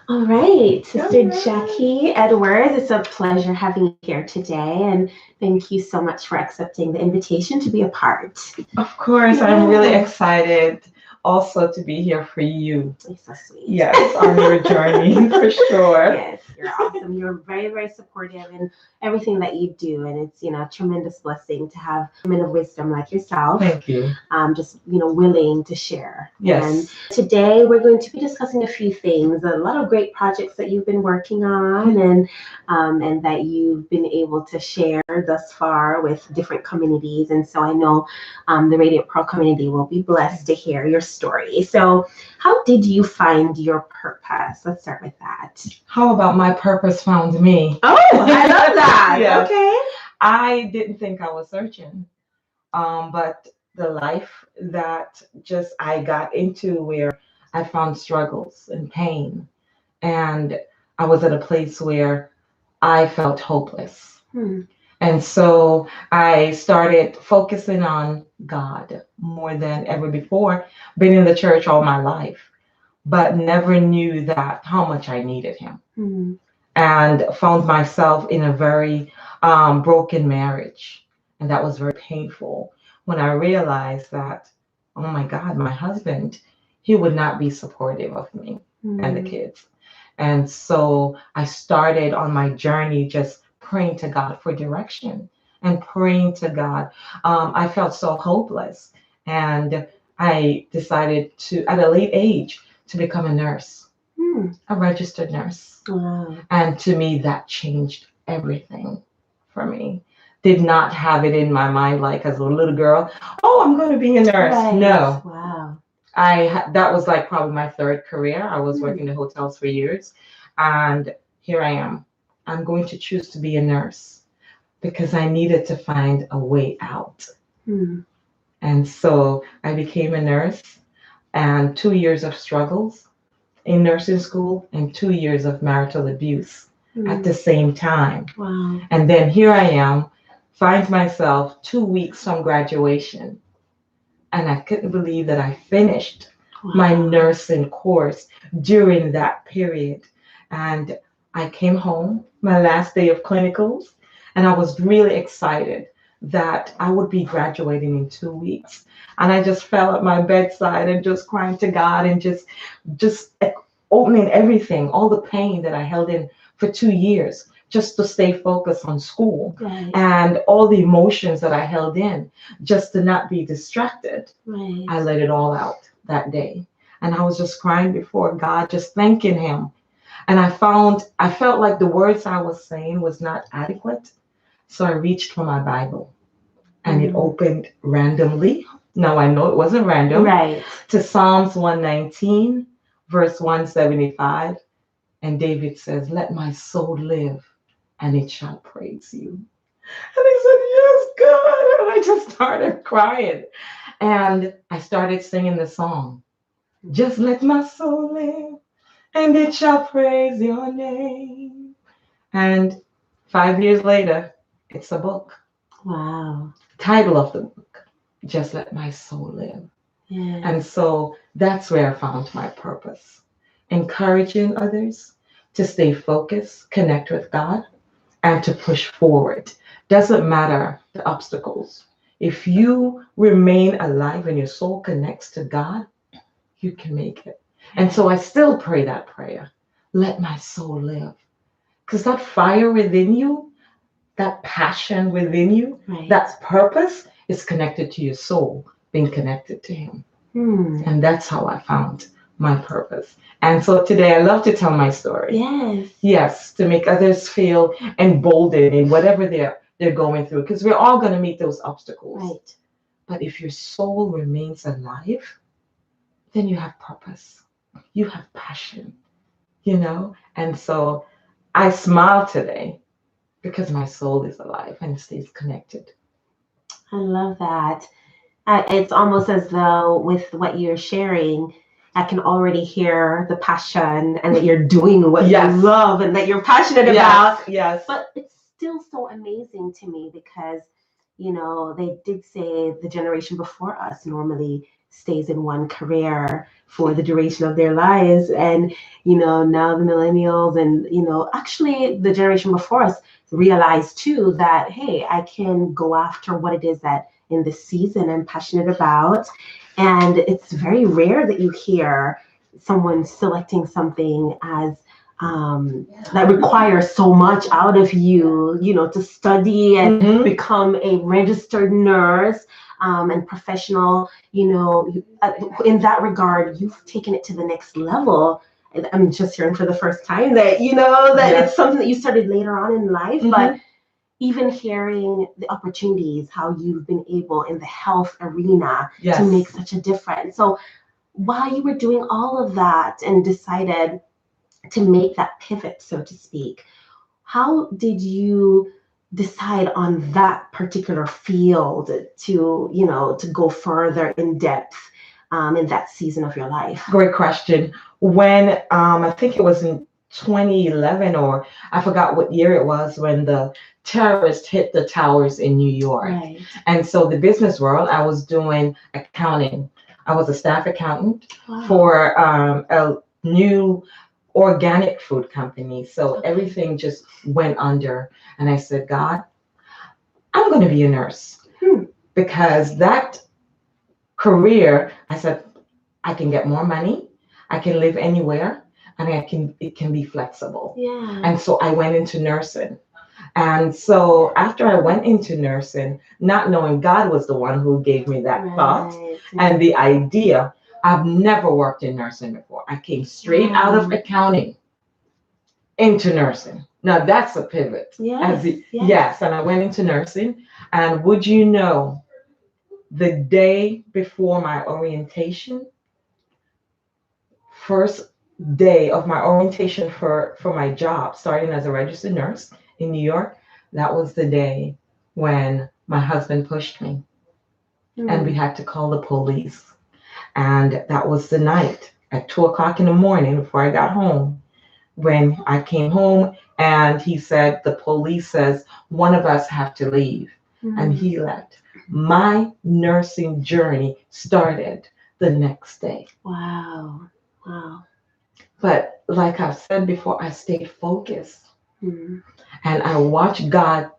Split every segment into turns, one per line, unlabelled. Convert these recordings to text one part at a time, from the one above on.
All right, Sister
All right.
Jackie Edwards, it's a pleasure having you here today, and thank you so much for accepting the invitation to be a part.
Of course, I'm really
Yeah,
excited also to be here for you.
you're so sweet.
Yes, on your journey for sure.
Yes, you're awesome. You're very, very supportive in everything that you do, and it's a tremendous blessing to have women of wisdom like yourself,
Thank you.
just willing to share. And
Yes.
today we're going to be discussing a few things, a lot of great projects that you've been working on, and that you've been able to share thus far with different communities. And so I know the Radiant Pearl community will be blessed to hear your story. So, how did you find your purpose? Let's start with that.
How about my purpose found me?
Oh, I love that.
Yes.
Okay.
I didn't think I was searching, but the life that just I got into where I found struggles and pain, and I was at a place where I felt hopeless.
Hmm.
And so I started focusing on God more than ever before. Been in the church all my life, but never knew that how much I needed Him.
Hmm.
And found myself in a very broken marriage. And that was very painful when I realized that, oh my God, my husband, he would not be supportive of me and the
Hmm.
kids. And so I started on my journey just praying to God for direction and praying to God. I felt so hopeless. And I decided to, at a late age, to become a nurse,
Hmm.
a registered nurse.
Wow.
And to me, that changed everything for me. Did not have it in my mind like as a little girl, oh, I'm going to be a nurse.
Right.
No,
Wow.
that was like probably my third career. I was
Hmm.
working in hotels for years, and here I am. I'm going to choose to be a nurse because I needed to find a way out.
Hmm.
And so I became a nurse, and 2 years of struggles in nursing school and 2 years of marital abuse at
Hmm.
the same time.
Wow.
And then here I am, find myself 2 weeks from graduation, and I couldn't believe that I finished my
Wow.
nursing course during that period. And I came home my last day of clinicals, and I was really excited that I would be graduating in 2 weeks. And I just fell at my bedside and just crying to God and just opening everything, all the pain that I held in for 2 years, just to stay focused on school
Right.
and all the emotions that I held in, just to not be distracted.
Right.
I let it all out that day. And I was just crying before God, just thanking Him. And I felt like the words I was saying was not adequate. So I reached for my Bible and it
Hmm.
opened randomly. Now I know it wasn't random,
Right.
to Psalms 119, verse 175. And David says, let my soul live and it shall praise you. And I said, yes, God. And I just started crying. And I started singing the song, just let my soul live and it shall praise your name. And 5 years later, it's a book.
Wow.
Title of the book, Just Let My Soul Live. And
Yes.
so that's where I found my purpose. Encouraging others to stay focused, connect with God, and to push forward. Doesn't matter the obstacles. If you remain alive and your soul connects to God, you can make it. And so I still pray that prayer. Let my soul live. Because that fire within you, that passion within you,
Right.
that purpose is connected to your soul, being connected to Him.
Hmm.
And that's how I found my purpose. And so today I love to tell my story.
Yes.
Yes, to make others feel emboldened in whatever they're going through. Because we're all going to meet those obstacles.
Right.
But if your soul remains alive, then you have purpose. You have passion. And so I smile today because my soul is alive and stays connected.
I love that. It's almost as though with what you're sharing, I can already hear the passion and that you're doing what
Yes.
you love and that you're passionate
Yes,
about.
yes.
But it's still so amazing to me because, they did say the generation before us normally stays in one career for the duration of their lives. And, now the millennials and, actually the generation before us realize too that, hey, I can go after what it is that in this season I'm passionate about. And it's very rare that you hear someone selecting something as that requires so much out of you, to study and become a registered nurse and professional. In that regard, you've taken it to the next level. I'm just hearing for the first time that, it's something that you started later on in life, but even hearing the opportunities, how you've been able in the health arena to make such a difference. So while you were doing all of that and decided to make that pivot, so to speak, how did you decide on that particular field to go further in depth in that season of your life?
Great question. When I think it was in 2011, or I forgot what year it was, when the terrorists hit the towers in New York.
Right.
And so the business world, I was doing accounting. I was a staff accountant for a new organic food company. So everything just went under. And I said, God, I'm going to be a nurse. Because that career, I said, I can get more money, I can live anywhere, and it can be flexible.
Yeah.
And so I went into nursing. And so after I went into nursing, not knowing God was the one who gave me that thought and the idea, I've never worked in nursing before. I came straight out of accounting into nursing. Now that's a pivot. Yes, and I went into nursing. And would you know, the day before my orientation, first day of my orientation for my job, starting as a registered nurse in New York, that was the day when my husband pushed me. And we had to call the police. And that was the night at 2:00 in the morning before I got home. When I came home and he said, the police says, one of us have to leave. And he left. My nursing journey started the next day.
Wow.
But like I've said before, I stayed focused. And I watched God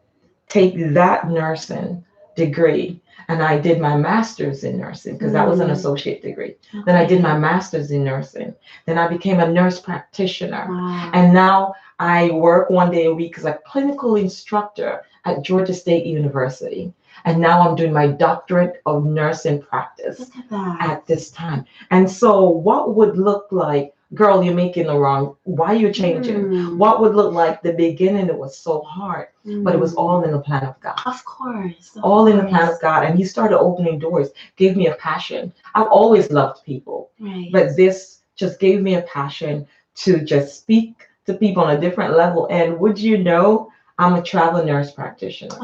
take that nursing degree, and I did my master's in nursing, because that was an associate degree. Then I did my master's in nursing. Then I became a nurse practitioner. And now I work one day a week as a clinical instructor at Georgia State University. And now I'm doing my doctorate of nursing practice at this time. And so what would look like, girl, you're making the wrong, why are you changing? What would look like the beginning, it was so hard, but it was all in the plan of God.
Of course.
All in the plan of God. And he started opening doors, gave me a passion. I've always loved people, but this just gave me a passion to just speak to people on a different level. And would you know, I'm a travel nurse practitioner.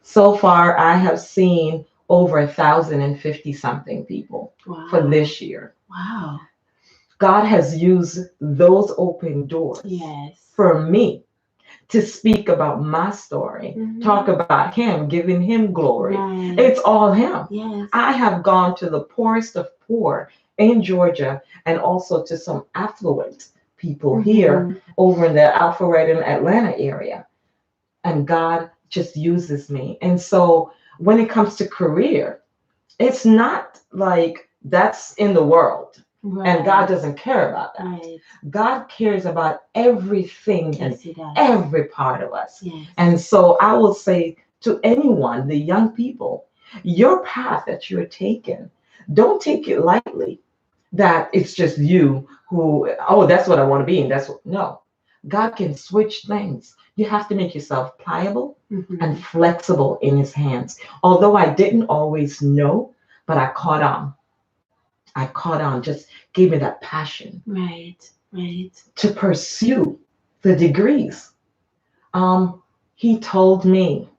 So far, I have seen over 1,050 something people for this year.
Wow.
God has used those open doors for me to speak about my story, talk about him, giving him glory. It's all him. I have gone to the poorest of poor in Georgia, and also to some affluent people here over in the Alpharetta and Atlanta area. And God just uses me. And so when it comes to career, it's not like that's in the world. And God doesn't care about that. God cares about everything and every part of us. And so I will say to anyone, the young people, your path that you're taking, don't take it lightly that it's just you who, oh, that's what I want to be. And that's what, no. God can switch things. You have to make yourself pliable and flexible in his hands. Although I didn't always know, but I caught on. Just gave me that passion. To pursue the degrees. He told me,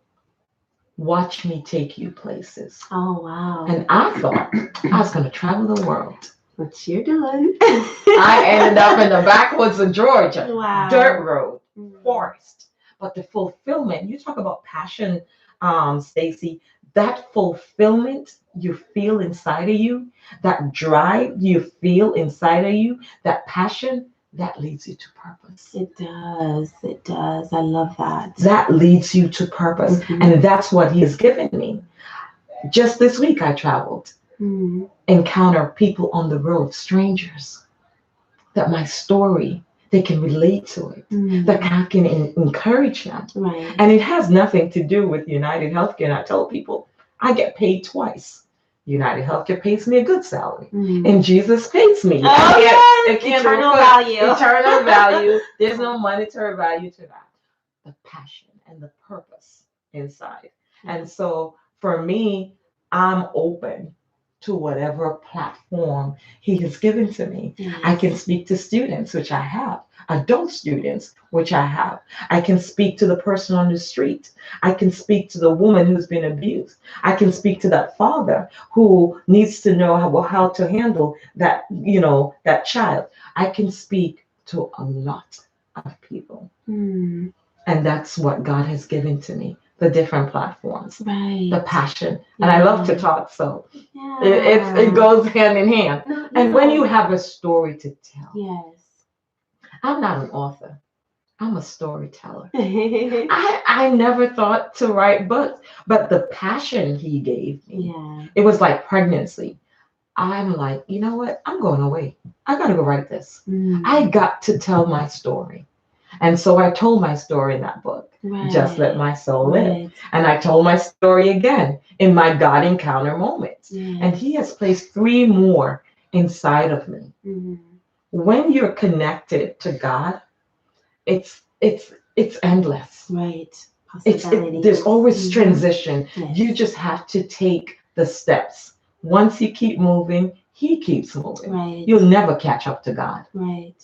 watch me take you places.
Oh, wow.
And I thought I was going to travel the world.
What you're doing.
I ended up in the backwoods of Georgia.
Wow.
Dirt road, forest. But the fulfillment, you talk about passion, Stacy, that fulfillment you feel inside of you, that drive you feel inside of you, that passion, that leads you to purpose.
It does. It does. I love that.
That leads you to purpose. And that's what he has given me. Just this week, I traveled, encounter people on the road, strangers, that my story, they can relate to it, that I can encourage them.
Right.
And it has nothing to do with United Healthcare. And I tell people, I get paid twice. United Healthcare pays me a good salary, and Jesus pays me.
Oh, yes. Eternal value.
Eternal value. There's no monetary value to that. The passion and the purpose inside. And so for me, I'm open to whatever platform he has given to me.
Yes.
I can speak to students, which I have, adult students, which I have. I can speak to the person on the street. I can speak to the woman who's been abused. I can speak to that father who needs to know how to handle that, that child. I can speak to a lot of people. And that's what God has given to me, the different platforms,
right.
the passion. And I love to talk, so it goes hand in hand. And when you have a story to tell,
yes,
I'm not an author. I'm a storyteller. I never thought to write books, but the passion he gave me, it was like pregnancy. I'm like, you know what? I'm going away. I got to go write this. I got to tell my story. And so I told my story in that book, Just Let My Soul Live. And I told my story again in my God encounter moments. And he has placed 3 more inside of me. When you're connected to God, it's endless.
Right.
There's always transition. Yes. You just have to take the steps. Once you keep moving, he keeps moving.
Right.
You'll never catch up to God.
Right.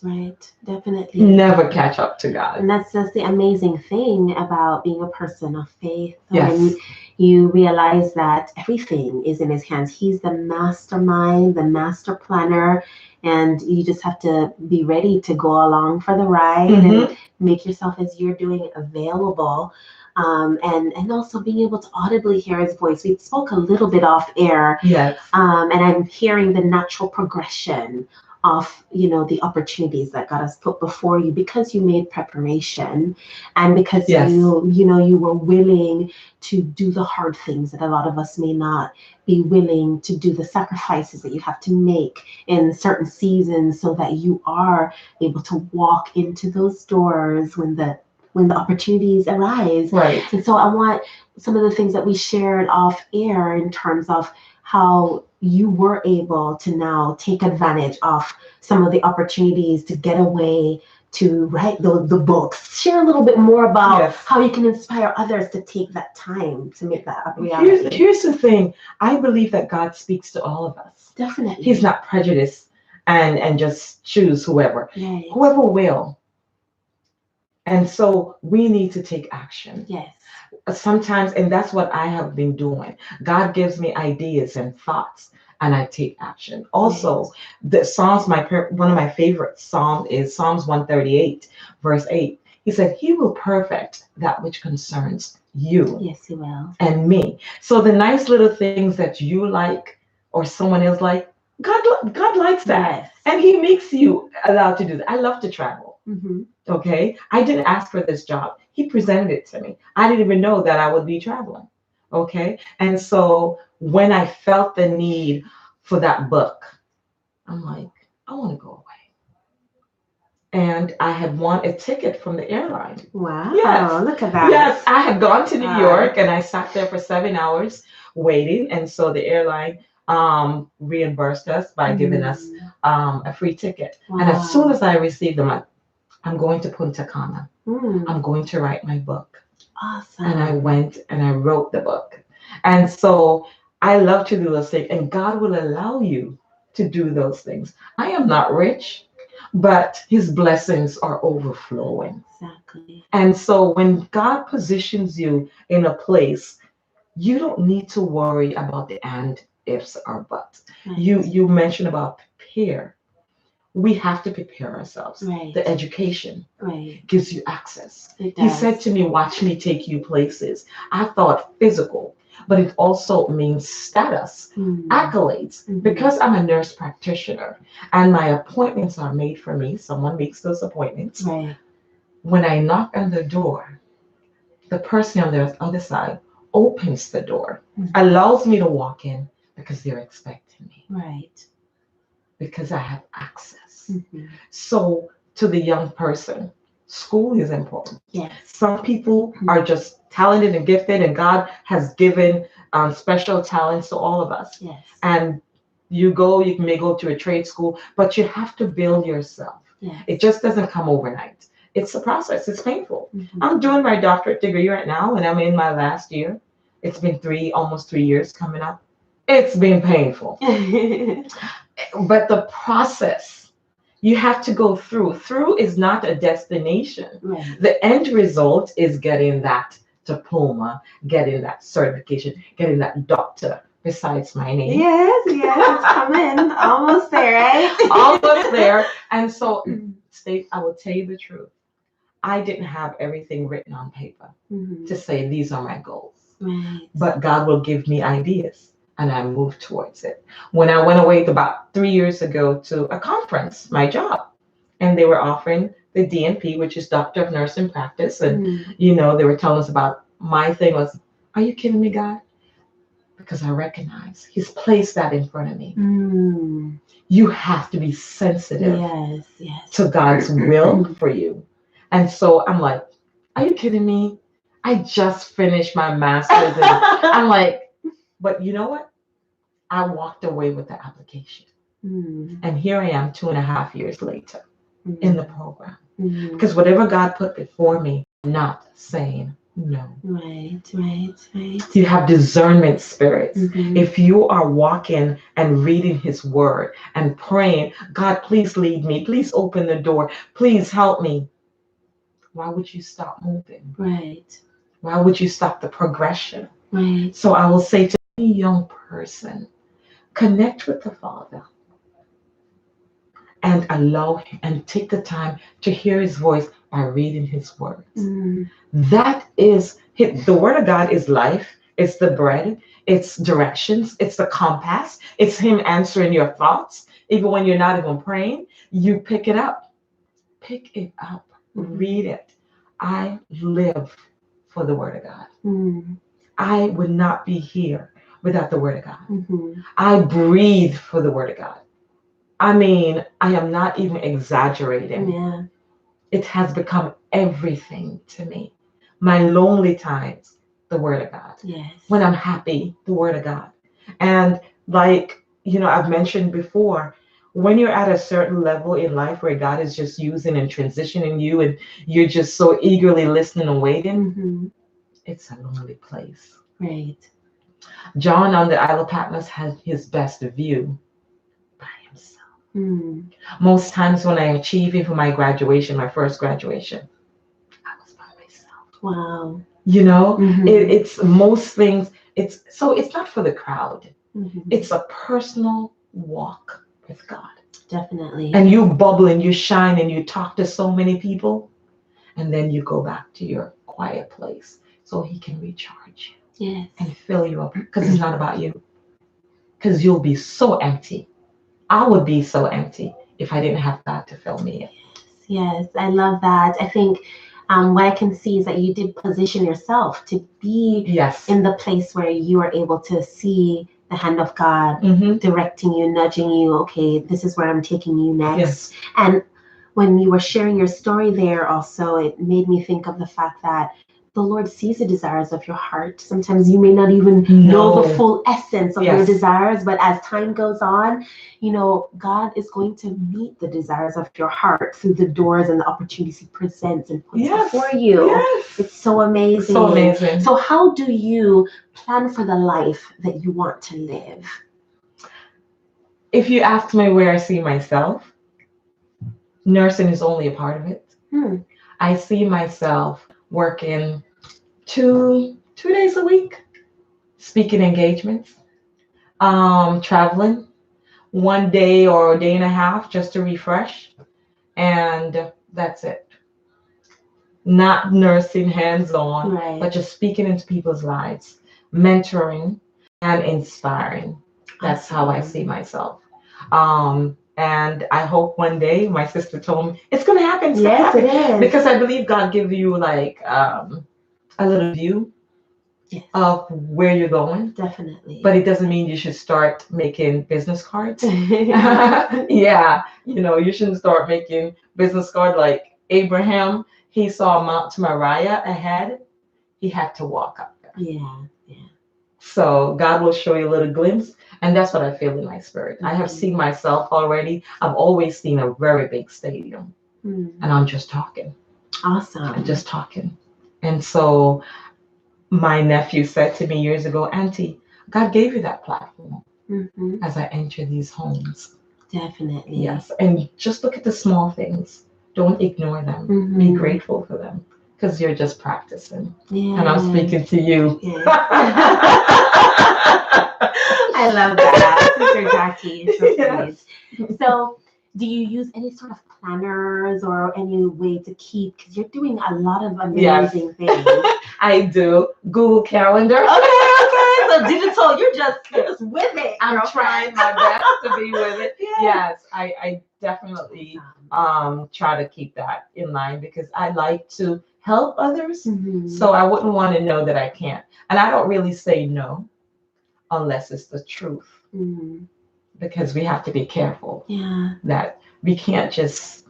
Definitely.
Never catch up to God.
And that's the amazing thing about being a person of faith.
Yes.
When you realize that everything is in his hands. He's the mastermind, the master planner, and you just have to be ready to go along for the ride and make yourself, as you're doing, available. And also being able to audibly hear his voice. We spoke a little bit off air.
Yes.
And I'm hearing the natural progression of, the opportunities that God has put before you because you made preparation and because you were willing to do the hard things that a lot of us may not be willing to do, the sacrifices that you have to make in certain seasons so that you are able to walk into those doors when the opportunities arise.
Right.
And so I want some of the things that we shared off air in terms of how you were able to now take advantage of some of the opportunities to get away, to write the books. Share a little bit more about how you can inspire others to take that time to make that a reality.
Here's the thing. I believe that God speaks to all of us.
Definitely.
He's not prejudiced and just choose whoever.
Right.
Whoever will. And so we need to take action.
Yes.
Sometimes, and that's what I have been doing. God gives me ideas and thoughts, and I take action. Also, the Psalms, one of my favorite Psalms is Psalms 138, verse 8. He said, he will perfect that which concerns you.
Yes, he will.
And me. So the nice little things that you like or someone else like, God likes that. Yes. And he makes you allowed to do that. I love to travel. Okay. I didn't ask for this job. He presented it to me. I didn't even know that I would be traveling. Okay. And so when I felt the need for that book, I'm like, I want to go away. And I had won a ticket from the airline.
Wow. Yes. Look at that.
Yes. I had gone to New York and I sat there for 7 hours waiting. And so the airline reimbursed us by giving us a free ticket. Wow. And as soon as I received them, I'm going to Punta Cana. I'm going to write my book.
Awesome.
And I went and I wrote the book. And so I love to do those things. And God will allow you to do those things. I am not rich, but his blessings are overflowing.
Exactly.
And so when God positions you in a place, you don't need to worry about the and, ifs, or buts. Right. You mentioned about prepare. We have to prepare ourselves.
Right.
The education gives you access.
It
He
does.
said to me, watch me take you places. I thought physical, but it also means status, accolades. Because I'm a nurse practitioner and my appointments are made for me, someone makes those appointments.
Right.
When I knock on the door, the person on the other side opens the door, allows me to walk in because they're expecting me.
Right.
Because I have access. So to the young person, school is important.
Yes.
Some people are just talented and gifted, and God has given special talents to all of us.
Yes.
And you may go to a trade school, but you have to build yourself.
Yes.
It just doesn't come overnight. It's a process. It's painful. I'm doing my doctorate degree right now, and I'm in my last year. It's been almost 3 years coming up. It's been painful. But the process you have to go through is not a destination.
Right.
The end result is getting that diploma, getting that certification, getting that doctor besides my name.
Yes, it's coming. Almost there, right?
Almost there. And so, I will tell you the truth. I didn't have everything written on paper to say these are my goals.
Right.
But God will give me ideas and I move towards it. When I went away about 3 years ago to a conference, my job, and they were offering the DNP, which is Doctor of Nursing Practice. And, they were telling us about my thing was, are you kidding me, God? Because I recognize He's placed that in front of me. You have to be sensitive to God's will for you. And so I'm like, are you kidding me? I just finished my master's. And I'm like, but you know what? I walked away with the application. And here I am 2.5 years later in the program. Because whatever God put before me, I'm not saying no.
Right.
You have discernment spirits. If you are walking and reading His word and praying, God, please lead me. Please open the door. Please help me. Why would you stop moving?
Right.
Why would you stop the progression?
Right.
So I will say to any young person, connect with the Father and allow Him and take the time to hear His voice by reading His words. That is, the Word of God is life. It's the bread. It's directions. It's the compass. It's Him answering your thoughts. Even when you're not even praying, you pick it up. Pick it up. Read it. I live for the Word of God. I would not be here without the Word of God. I breathe for the Word of God. I mean, I am not even exaggerating.
Yeah.
It has become everything to me. My lonely times, the Word of God.
Yes.
When I'm happy, the Word of God. And like, I've mentioned before, when you're at a certain level in life where God is just using and transitioning you and you're just so eagerly listening and waiting, it's a lonely place.
Right.
John on the Isle of Patmos had his best view by himself. Most times when I achieved even my graduation, my first graduation, I was by myself.
Wow.
It's most things, it's not for the crowd. It's a personal walk with God.
Definitely.
And you bubble and you shine and you talk to so many people, and then you go back to your quiet place so He can recharge you.
Yes.
And fill you up, because it's not about you. Because you'll be so empty. I would be so empty if I didn't have God to fill me in.
Yes, I love that. I think what I can see is that you did position yourself to be in the place where you are able to see the hand of God directing you, nudging you. Okay, this is where I'm taking you next.
Yes.
And when you were sharing your story there also, it made me think of the fact that the Lord sees the desires of your heart. Sometimes you may not even know the full essence of your desires, but as time goes on, God is going to meet the desires of your heart through the doors and the opportunities He presents and puts before you.
Yes.
It's so amazing.
So amazing.
So how do you plan for the life that you want to live?
If you ask me where I see myself, nursing is only a part of it. I see myself working two days a week, speaking engagements, traveling 1 day or a day and a half just to refresh, and that's it. Not nursing hands-on, but just speaking into people's lives. mentoring, and inspiring. That's how I see myself. And I hope one day, my sister told me, it's going to happen. It's
Yes,
gonna
it
happen.
is.
Because I believe God gives you like a little view
Yes,
of where you're going.
definitely.
But it doesn't mean you should start making business cards. Yeah, you shouldn't start making business cards like Abraham. He saw Mount Moriah ahead. He had to walk up there.
Yeah, yeah.
So God will show you a little glimpse, and that's what I feel in my spirit. I have seen myself already. I've always seen a very big stadium, and I'm just talking.
Awesome.
I'm just talking. And so my nephew said to me years ago, Auntie, God gave you that platform as I enter these homes.
Definitely.
Yes, and just look at the small things. Don't ignore them. Be grateful for them, because you're just practicing.
Yeah.
And I'm speaking to you.
Yeah. I love that, Sister Jacki. It's so
Yes.
sweet. So, do you use any sort of planners or any way to keep? Because you're doing a lot of amazing things.
I do. Google Calendar.
Okay. So digital, you're just with it.
I'm trying my best to be with it. Yes, I definitely try to keep that in line, because I like to help others. So I wouldn't want to know that I can't. And I don't really say no unless it's the truth. Because we have to be careful.
Yeah.
That we can't just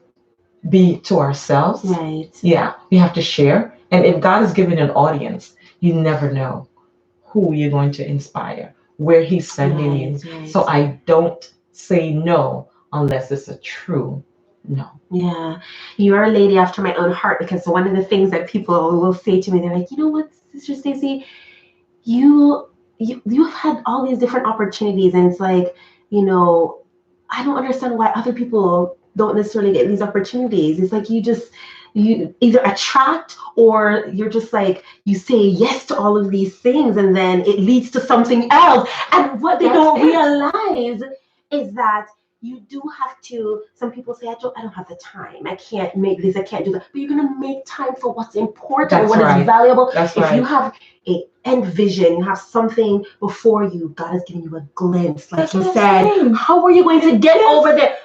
be to ourselves.
Right.
Yeah. We have to share. And if God has given an audience, you never know who you're going to inspire, where He's sending you.
Right.
So I don't say no unless it's a true no. Yeah.
You're a lady after my own heart, because one of the things that people will say to me, they're like, you know what, Sister Stacey, you've had all these different opportunities, and it's like, I don't understand why other people don't necessarily get these opportunities. It's like you either attract, or you're just like, you say yes to all of these things, and then it leads to something else. And what they don't realize is that you do have to. Some people say, I don't have the time. I can't make this. I can't do that. But you're gonna make time for what's important, what is valuable.
That's
if you have a end vision, you have something before you. God has given you a glimpse, like you said. How are you going to get over there?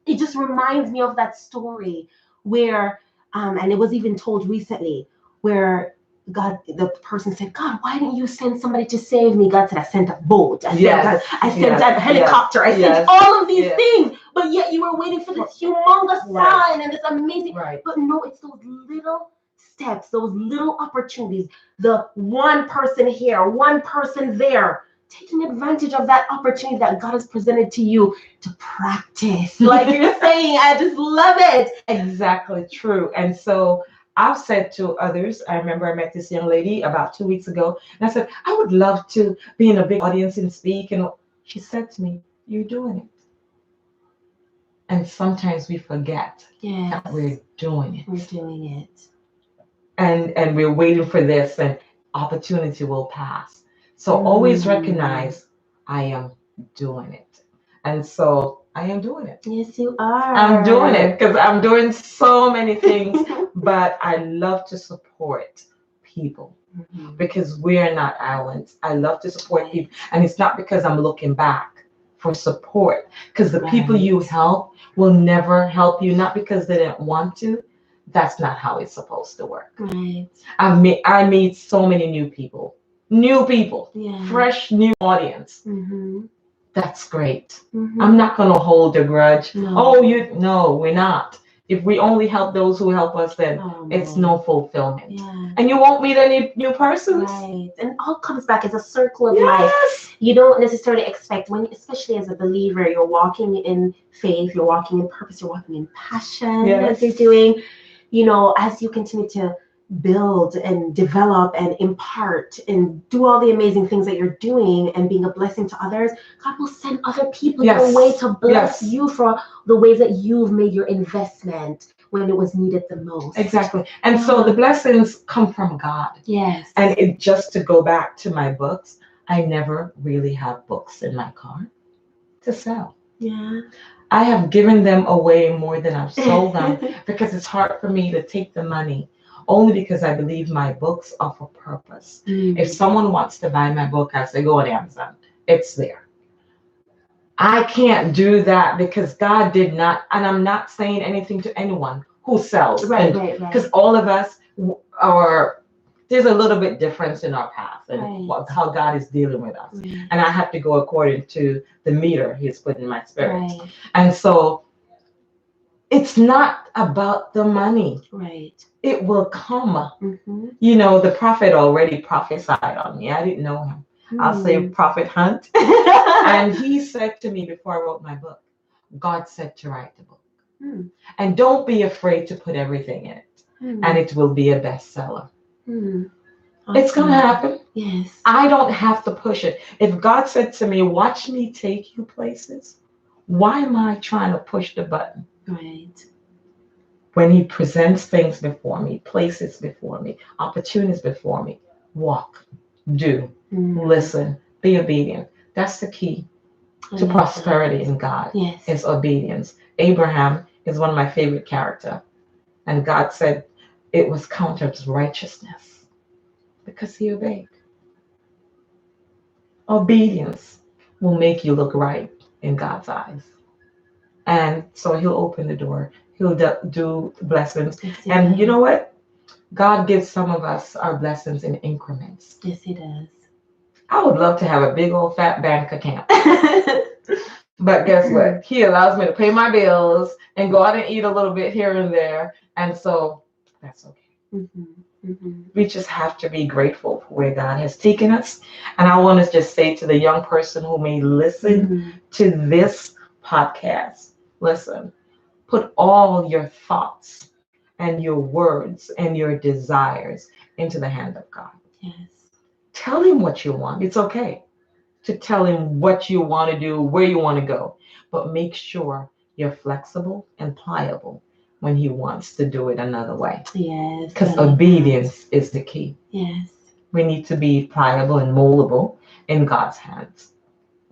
It just reminds me of that story where, and it was even told recently, where the person said, God, why didn't you send somebody to save me? God said, I sent a boat. I sent a helicopter. I sent all of these things. But yet you were waiting for this humongous sign and this amazing. But no, it's those little steps, those little opportunities. The one person here, one person there. Taking advantage of that opportunity that God has presented to you to practice. Like you're saying, I just love it.
Exactly true. And so I've said to others, I remember I met this young lady about 2 weeks ago, and I said, I would love to be in a big audience and speak. And she said to me, you're doing it. And sometimes we forget that we're doing it.
We're doing it.
And we're waiting for this, and opportunity will pass. So always recognize, I am doing it. And so I am doing it.
Yes, you are.
I'm doing it because I'm doing so many things, but I love to support people because we're not islands. I love to support people. And it's not because I'm looking back for support, because the people you help will never help you, not because they didn't want to. That's not how it's supposed to work.
Right.
I meet so many new people, fresh new audience. That's great. I'm not going to hold a grudge. No. No, we're not. If we only help those who help us, then it's no fulfillment. Yeah. And you won't meet any new persons.
Right. And it all comes back as a circle of life. You don't necessarily expect, especially as a believer, you're walking in faith, you're walking in purpose, you're walking in passion as you're doing. As you continue to build and develop and impart and do all the amazing things that you're doing and being a blessing to others, God will send other people your way to bless you for the ways that you've made your investment when it was needed the most.
Exactly. And so the blessings come from God.
Yes.
And just to go back to my books, I never really have books in my car to sell.
Yeah.
I have given them away more than I've sold them because it's hard for me to take the money only because I believe my books are for purpose. If someone wants to buy my book, I say, go on Amazon. It's there. I can't do that because God did not, and I'm not saying anything to anyone who sells.
Right.
Because all of us are, there's a little bit difference in our path and how God is dealing with us.
Right.
And I have to go according to the meter He's put in my spirit.
Right.
And so it's not about the money.
Right.
It will come.
Mm-hmm.
You know, the prophet already prophesied on me. I didn't know him. I'll say Prophet Hunt. And he said to me before I wrote my book, God said to write the book. And don't be afraid to put everything in it. And it will be a bestseller.
Awesome.
It's going to happen.
Yes.
I don't have to push it. If God said to me, watch me take you places, why am I trying to push the button?
Right.
When He presents things before me, places before me, opportunities before me, walk, do, listen, be obedient. That's the key to prosperity in God.
Yes.
Is obedience. Abraham is one of my favorite characters. And God said it was counted as righteousness because he obeyed. Obedience will make you look right in God's eyes. And so He'll open the door. He'll do blessings. And you know what? God gives some of us our blessings in increments.
Yes, He does.
I would love to have a big old fat bank account. But guess what? He allows me to pay my bills and go out and eat a little bit here and there. And so that's okay. We just have to be grateful for where God has taken us. And I want to just say to the young person who may listen to this podcast, listen, put all your thoughts and your words and your desires into the hand of God.
Yes.
Tell Him what you want. It's okay to tell Him what you want to do, where you want to go, but make sure you're flexible and pliable when He wants to do it another way.
Yes.
Because obedience is the key.
Yes.
We need to be pliable and moldable in God's hands.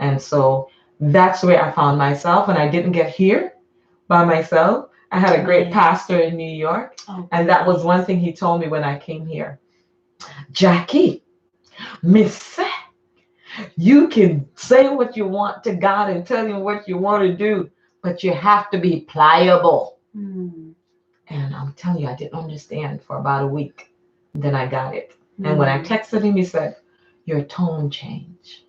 And so that's where I found myself. And I didn't get here by myself. I had a great pastor in New York. And that was one thing he told me when I came here. Jacki, Miss, you can say what you want to God and tell Him what you want to do, but you have to be pliable. And I'm telling you, I didn't understand for about a week. Then I got it. And when I texted him, he said, your tone changed.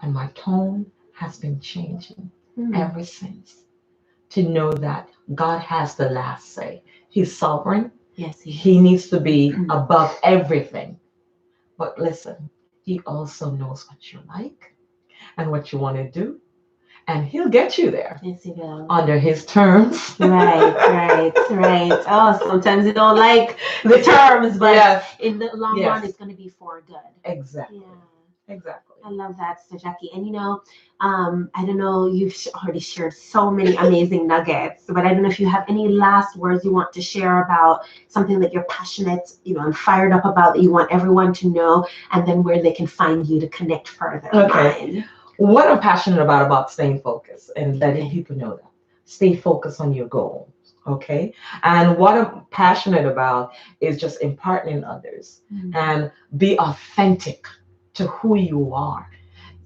And my tone has been changing ever since. To know that God has the last say. He's sovereign.
Yes,
He needs to be above everything. But listen, He also knows what you like and what you want to do. And He'll get you there.
Yes, He will.
Under His terms.
Right. Oh, sometimes you don't like the terms, but in the long run, it's going to be for good.
Exactly.
Yeah.
Exactly.
I love that, Sister Jacki. And I don't know, you've already shared so many amazing nuggets, but I don't know if you have any last words you want to share about something that you're passionate, and fired up about that you want everyone to know, and then where they can find you to connect further.
Okay. What I'm passionate about staying focused and letting people know that. Stay focused on your goals, okay? And what I'm passionate about is just imparting others and be authentic to who you are.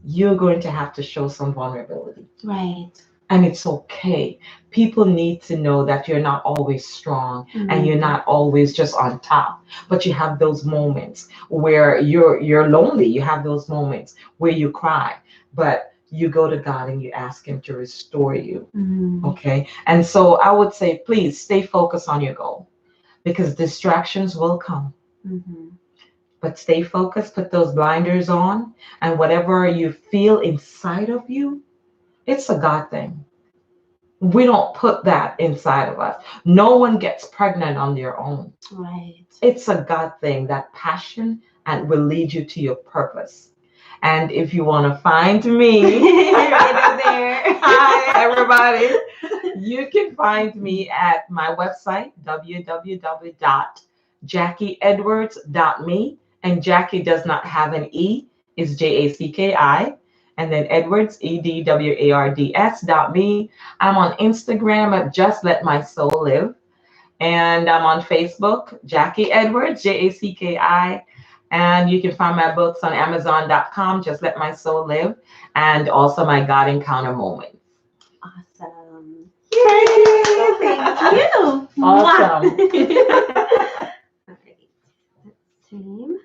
You're going to have to show some vulnerability.
Right.
And it's okay. People need to know that you're not always strong and you're not always just on top, but you have those moments where you're lonely. You have those moments where you cry, but you go to God and you ask Him to restore you. Okay. And so I would say, please stay focused on your goal because distractions will come. But stay focused, put those blinders on, and whatever you feel inside of you, it's a God thing. We don't put that inside of us. No one gets pregnant on their own.
Right.
It's a God thing, that passion, and will lead you to your purpose. And if you want to find me, hi everybody, you can find me at my website, www.jackiedwards.me. And Jacki does not have an E, it's Jacki. And then Edwards, EDWARDS.me. I'm on Instagram at Just Let My Soul Live. And I'm on Facebook, Jacki Edwards, Jacki. And you can find my books on Amazon.com, Just Let My Soul Live, and also my God Encounter Moments.
Awesome.
Thank you.
Thank you.
Awesome.
All right. Same.